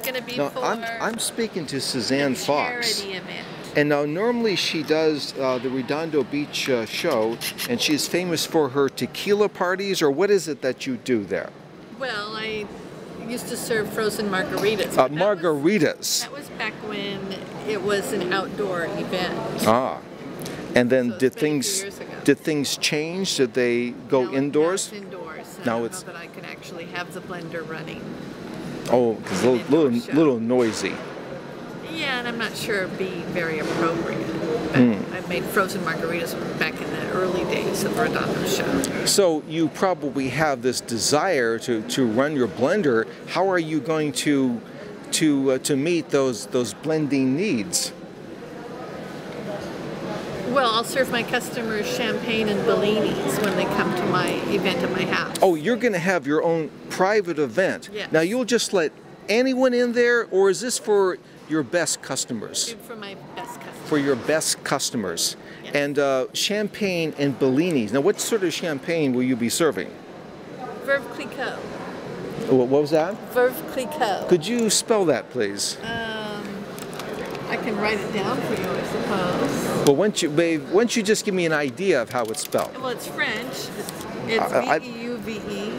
Going to be Now, for I'm speaking to Suzanne Fox. charity event. And now normally she does the Redondo Beach show, and she's famous for her tequila parties, or what is it that you do there? Well, I used to serve frozen margaritas. Margaritas. That was back when it was an outdoor event. Ah. And then So did it's been a few things years ago. did things change? Did they go Now indoors? Now it's indoors. Now I don't it's- know that I can actually have the blender running. Oh, because An indoor show. little noisy. Yeah, and I'm not sure it'd be very appropriate. But I made frozen margaritas back in the early days of the Redondo show. So you probably have this desire to run your blender. How are you going to meet those blending needs? Well, I'll serve my customers champagne and Bellinis when they come to my event at my house. Oh, you're going to have your own private event. Yes. Now you'll just let anyone in there, or is this for your best customers? For my best customers. For your best customers. Yes. And champagne and Bellinis. Now what sort of champagne will you be serving? Veuve Clicquot. What was that? Veuve Clicquot. Could you spell that, please? I can write it down for you, I suppose. Well, why don't you just give me an idea of how it's spelled? Well, it's French. It's V-E-U-V-E.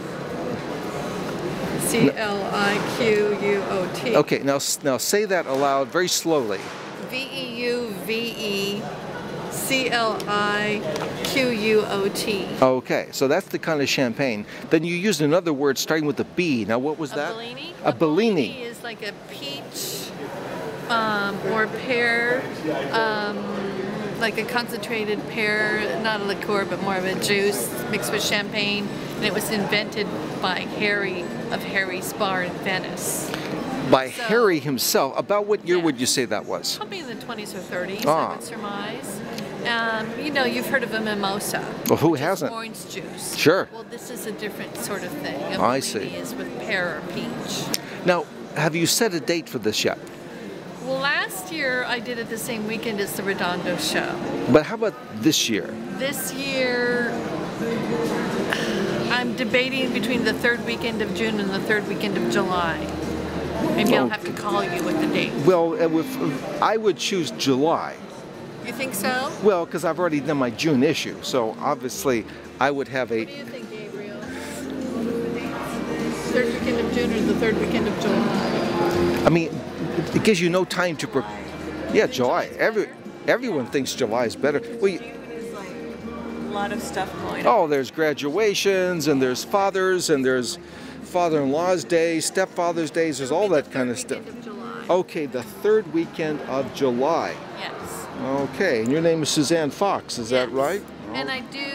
C-L-I-Q-U-O-T. Okay, now say that aloud very slowly. V-E-U-V-E. C-L-I-Q-U-O-T. Okay, so that's the kind of champagne. Then you used another word starting with a B. Now what was that? Bellini? A Bellini. is like a peach or pear, like a concentrated pear, not a liqueur, but more of a juice mixed with champagne. And it was invented by Harry of Harry's Bar in Venice. By So- Harry himself. About what year Yeah. would you say that was? Probably in the 20s or 30s, Ah. I would surmise. You know, you've heard of a mimosa. Well, who which is hasn't? orange juice. Sure. Well, this is a different sort of thing. A I Bellini see. is with pear or peach. Now, have you set a date for this yet? Well, last year I did it the same weekend as the Redondo show. But how about this year? This year, I'm debating between the third weekend of June and the third weekend of July. Maybe I'll have to call you with the date. Well, I would choose July. You think so? Well, because I've already done my June issue, so obviously I would have What do you think, Gabriel? Third weekend of June or the third weekend of July? I mean, it gives you no time to prepare. Yeah, July. Everyone thinks July is better. Well, June is like a lot of stuff going on. oh, there's graduations, and there's fathers, and there's father-in-law's days, stepfather's days, there's all that kind of stuff. Weekend of July. Okay, the third weekend of July. Yes. Okay, and your name is Suzanne Fox, is that Yes. right? And I do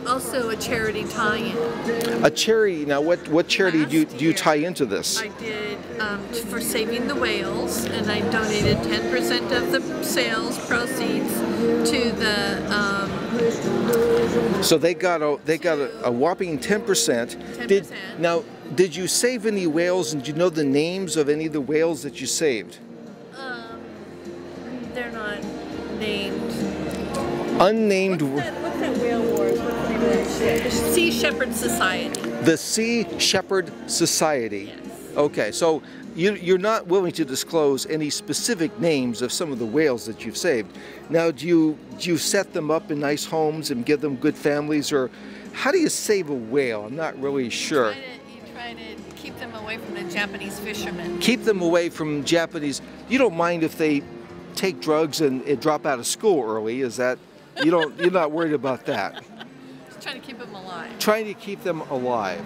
also a charity tie-in. A charity, now what charity do Last you year, tie into this? I did for saving the whales, and I donated 10% of the sales proceeds to the So they got a whopping 10%. 10%. Now, did you save any whales, and do you know the names of any of the whales that you saved? they're not named. Unnamed, What's that whale wars? What's the name of that ship? The Sea Shepherd Society. the Sea Shepherd Society. Yes. Okay, so you're not willing to disclose any specific names of some of the whales that you've saved. Now, do you set them up in nice homes and give them good families, or how do you save a whale? I'm not really sure. You try to keep them away from the Japanese fishermen. Keep them away from Japanese. You don't mind if they take drugs and drop out of school early, is that? You're not worried about that. Just trying to keep them alive. Trying to keep them alive.